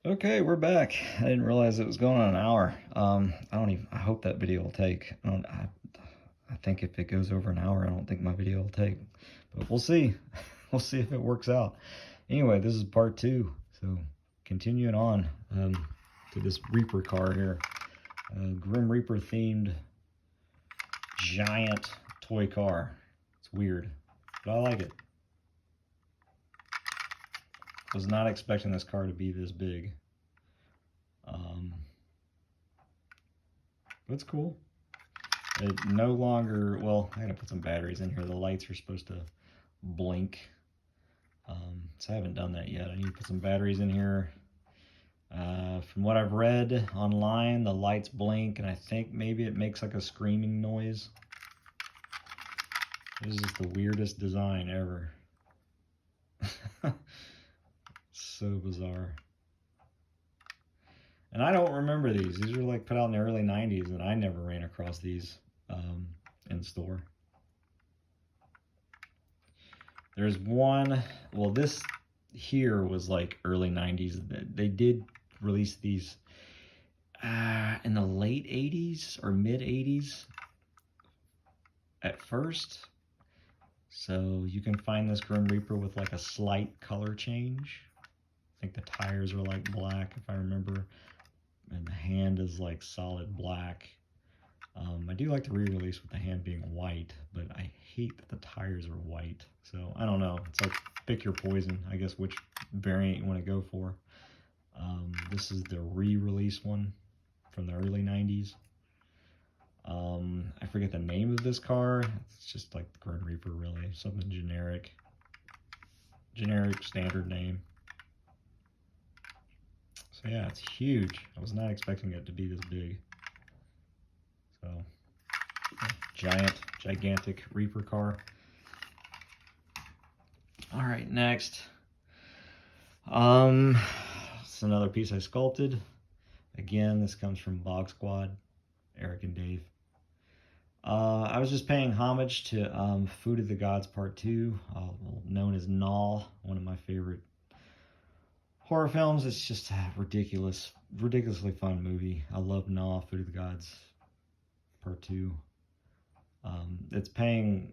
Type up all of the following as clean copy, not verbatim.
Okay, we're back. I didn't realize it was going on an hour. I hope that video will take. I think if it goes over an hour, I don't think my video will take. But we'll see. We'll see if it works out. Anyway, this is part two. So continuing on to this Reaper car here. Grim Reaper themed giant toy car. It's weird, but I like it. Was not expecting this car to be this big. But it's cool. It no longer, well, I gotta put some batteries in here. The lights are supposed to blink. So I haven't done that yet. I need to put some batteries in here. From what I've read online, the lights blink, and I think maybe it makes like a screaming noise. This is the weirdest design ever. So bizarre. And I don't remember these. These were like put out in the early 90s, and I never ran across these in store. There's one, well, this here was like early 90s. They did release these in the late 80s or mid 80s at first. So you can find this Grim Reaper with like a slight color change. I think the tires are like black, if I remember, and the hand is like solid black. I do like the re-release with the hand being white, but I hate that the tires are white. So I don't know. It's like pick your poison, I guess, which variant you want to go for. This is the re-release one from the early 90s. I forget the name of this car. It's just like the Grim Reaper, really. Something generic. Generic standard name. So yeah, it's huge. I was not expecting it to be this big. So, gigantic Reaper car. All right, next. It's another piece I sculpted. Again, this comes from Bog Squad, Eric and Dave. I was just paying homage to Food of the Gods Part 2, known as Gnaw, one of my favorite horror films. It's just a ridiculously fun movie. I love Gnaw, Food of the Gods Part 2. It's paying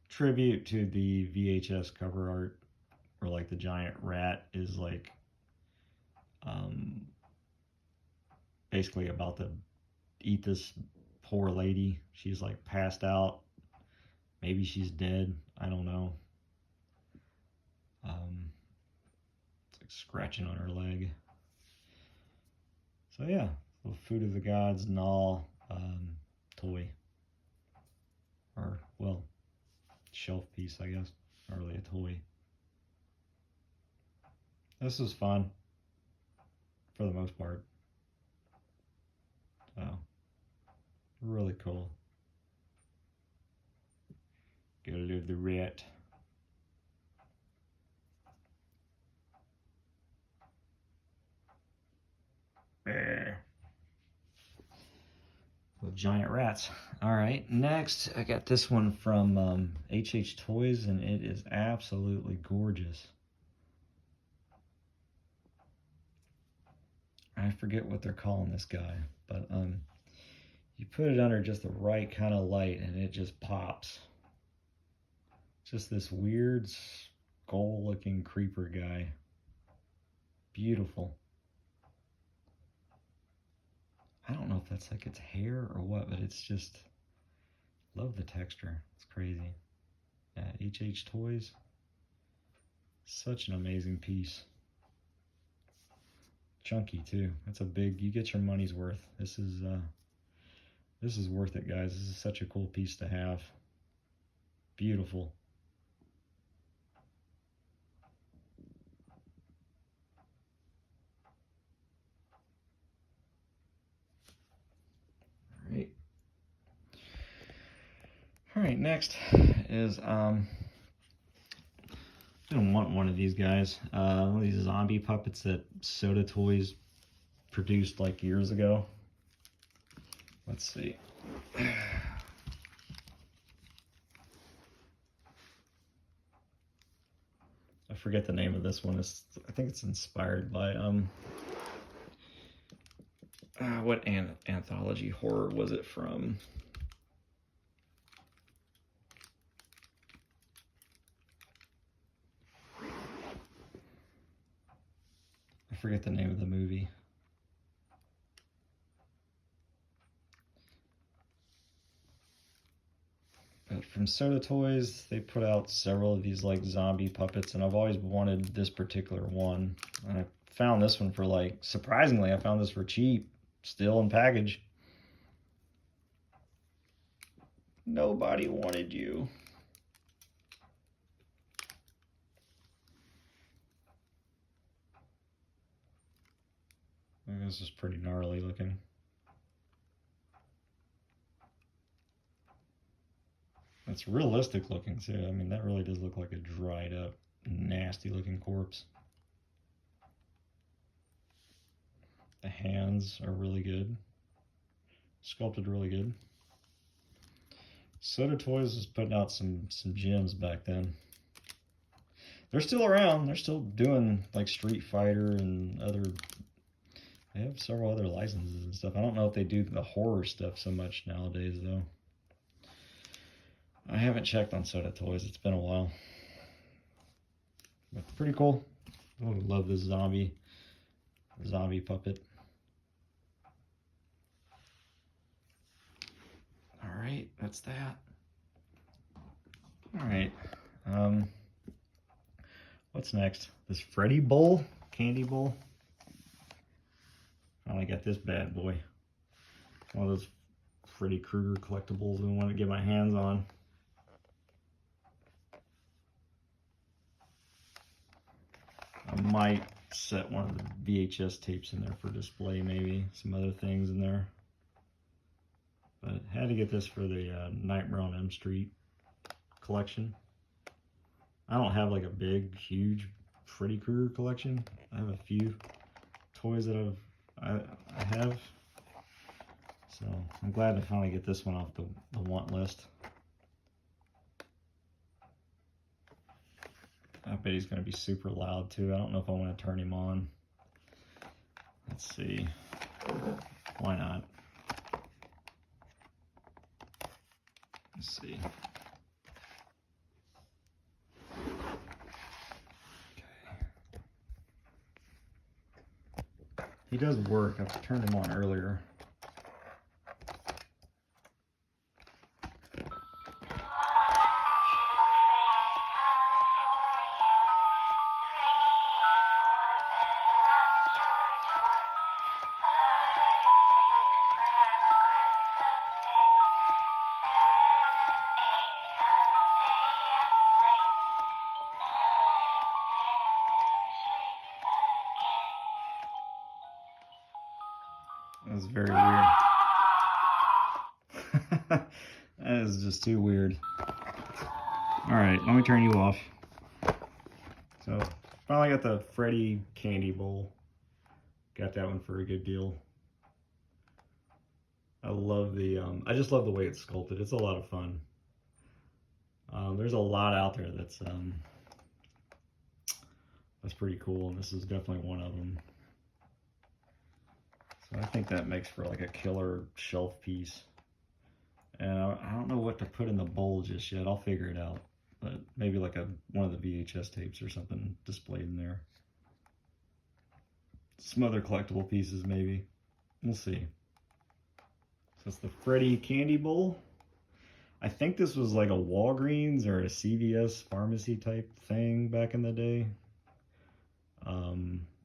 tribute to the VHS cover art, where like the giant rat is like basically about to eat this poor lady. She's like passed out. Maybe she's dead. I don't know. It's like scratching on her leg. So yeah, the Food of the Gods Gnaw toy. Or, well, shelf piece, I guess. Not really a toy. This is fun, for the most part. So, really cool. Gotta love the rat. With giant rats. All right, next I got this one from HH Toys, and it is absolutely gorgeous. I forget what they're calling this guy, but you put it under just the right kind of light and it just pops. Just this weird skull looking creeper guy. Beautiful. I don't know if that's like its hair or what, but it's just, love the texture. It's crazy. Yeah, HH Toys. Such an amazing piece. Chunky too. That's a big, you get your money's worth. This is worth it, guys. This is such a cool piece to have. Beautiful. All right, next is I don't want one of these guys. One of these zombie puppets that Soda Toys produced like years ago. Let's see. I forget the name of this one. I think it's inspired by what anthology horror was it from? I forget the name of the movie. But from Soda Toys, they put out several of these like zombie puppets, and I've always wanted this particular one. And I found this one for like, surprisingly, I found this for cheap, still in package. Nobody wanted you. This is pretty gnarly looking. It's realistic looking too. I mean, that really does look like a dried up, nasty looking corpse. The hands are really good. Sculpted really good. Soda Toys was putting out some gems back then. They're still around. They're still doing like Street Fighter and other. They have several other licenses and stuff. I don't know if they do the horror stuff so much nowadays though. I haven't checked on Soda Toys. It's been a while. But pretty cool. Oh, love this zombie puppet. All right, that's that. All right. What's next? This Freddy bowl, candy bowl. Finally got this bad boy. One of those Freddy Krueger collectibles I want to get my hands on. I might set one of the VHS tapes in there for display, maybe some other things in there. But had to get this for the Nightmare on Elm Street collection. I don't have like a big, huge Freddy Krueger collection. I have a few toys that I have. So I'm glad to finally get this one off the want list. I bet he's going to be super loud too. I don't know if I want to turn him on. Let's see. Why not? Let's see. Okay. He does work. I've turned him on earlier. That was very weird. That is just too weird. Alright, let me turn you off. So, finally got the Freddy candy bowl. Got that one for a good deal. I love the, I just love the way it's sculpted. It's a lot of fun. There's a lot out there that's pretty cool, and this is definitely one of them. So I think that makes for like a killer shelf piece. And I don't know what to put in the bowl just yet. I'll figure it out. But maybe like one of the VHS tapes or something displayed in there. Some other collectible pieces maybe. We'll see. So it's the Freddy candy bowl. I think this was like a Walgreens or a CVS pharmacy type thing back in the day.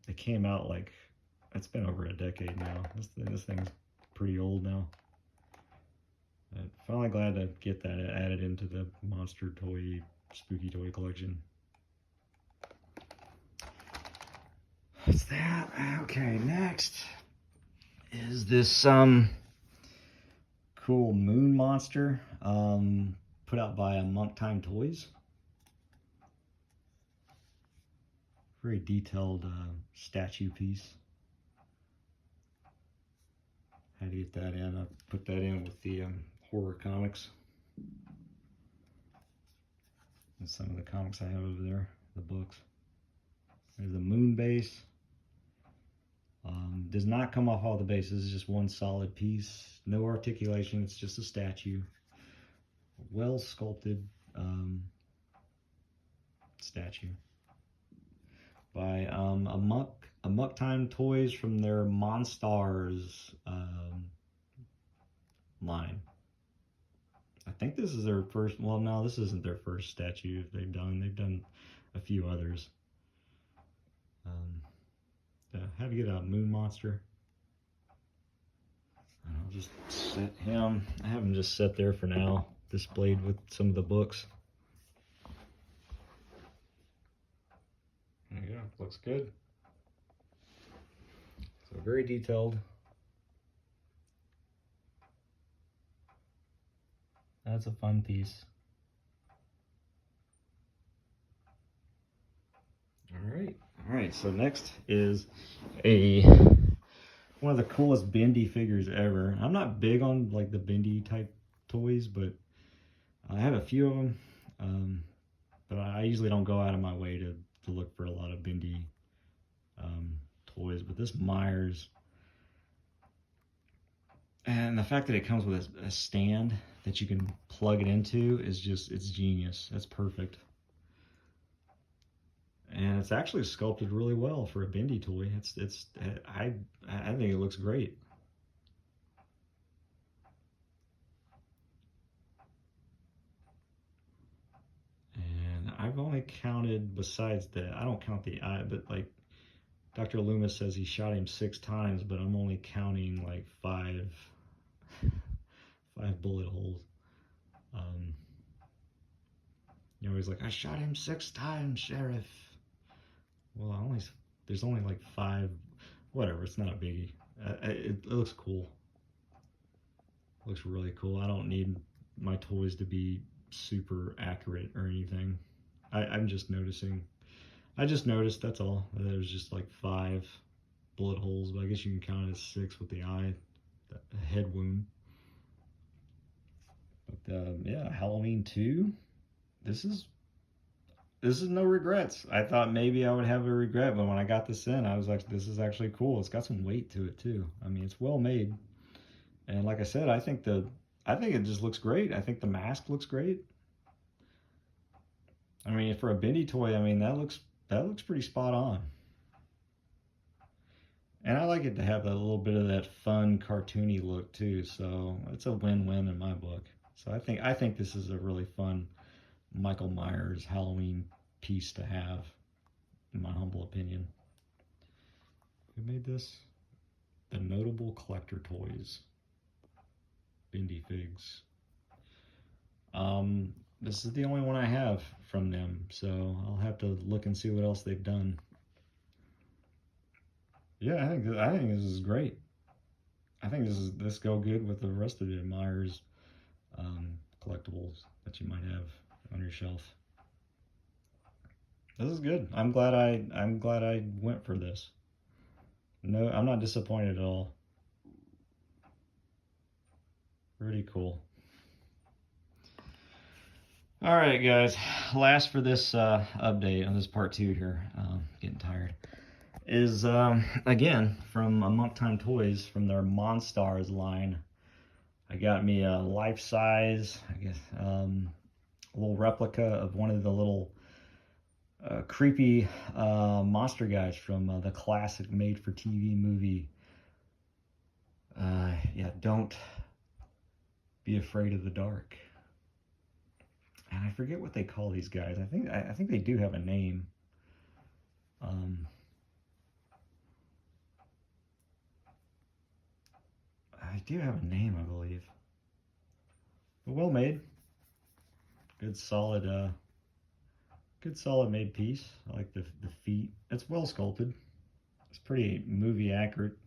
It came out like, it's been over a decade now. This thing's pretty old now. But finally glad to get that added into the monster toy, spooky toy collection. What's that? Okay, next is this cool moon monster put out by Monk Time Toys. Very detailed statue piece. Had to get that in. I put that in with the horror comics. And some of the comics I have over there, the books. There's a moon base. Does not come off all the bases. It's just one solid piece. No articulation. It's just a statue. Well sculpted statue by Amok Time Toys from their Monstars line. I think this is their first. Well, no, this isn't their first statue they've done. They've done a few others. How to get a moon monster. I'll just set him. I have him just set there for now, displayed with some of the books. There you go. Looks good. So very detailed. That's a fun piece. All right. So next is one of the coolest bendy figures ever. I'm not big on like the bendy type toys, but I have a few of them. But I usually don't go out of my way to look for a lot of bendy toys. But this Myers, and the fact that it comes with a stand that you can plug it into is just, it's genius. That's perfect. And it's actually sculpted really well for a bendy toy. I think it looks great. And I've only counted, besides that, I don't count the eye, but like Dr. Loomis says he shot him 6 times, but I'm only counting like 5 bullet holes. You know, he's like, I shot him 6 times, Sheriff. Well, there's only like 5, whatever, it's not a biggie. It looks cool. It looks really cool. I don't need my toys to be super accurate or anything. I'm just noticing. I just noticed, that's all. There's just like 5 bullet holes, but I guess you can count it as 6 with the eye, the head wound. But yeah, Halloween 2. This is no regrets. I thought maybe I would have a regret, but when I got this in, I was like, this is actually cool. It's got some weight to it too. I mean, it's well made. And like I said, I think it just looks great. I think the mask looks great. I mean, for a bendy toy, I mean, that looks pretty spot on. And I like it to have a little bit of that fun cartoony look too. So it's a win-win in my book. So I think this is a really fun Michael Myers Halloween piece to have, in my humble opinion. Who made this? The Notable Collector Toys. Bendy Figs. This is the only one I have from them, so I'll have to look and see what else they've done. Yeah, I think this is great. I think this go good with the rest of the Myers collectibles that you might have on your shelf. This is good. I'm glad I went for this. No, I'm not disappointed at all. Pretty cool. All right, guys. Last for this update on this part 2 here. Getting tired. Is again from Amok Time Toys from their Monstars line. I got me a life-size, I guess, a little replica of one of the little creepy monster guys from the classic made-for-TV movie. Yeah, Don't Be Afraid of the Dark. And I forget what they call these guys. I think they do have a name. I do have a name, I believe. But well made. Good solid made piece. I like the feet. It's well sculpted. It's pretty movie accurate.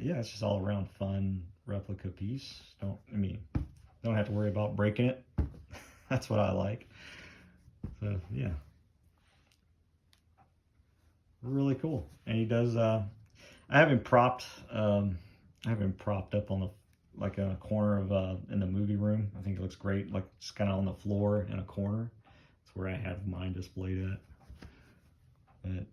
Yeah, it's just all around fun replica piece. Don't have to worry about breaking it. That's what I like. So yeah, really cool. And he does. I have him propped up on the a corner of in the movie room. I think it looks great. Like just kind of on the floor in a corner. That's where I have mine displayed at. But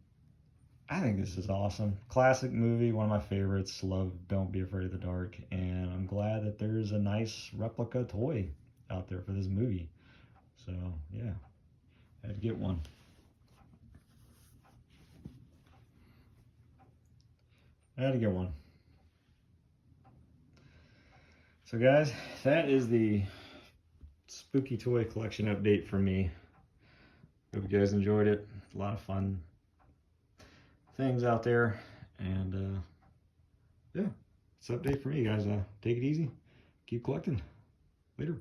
I think this is awesome. Classic movie, one of my favorites. Love Don't Be Afraid of the Dark. And I'm glad that there's a nice replica toy out there for this movie. So, yeah, I had to get one. I had to get one. So guys, that is the spooky toy collection update for me. Hope you guys enjoyed it. A lot of fun things out there. And yeah, it's an update for me, guys. Take it easy. Keep collecting. Later.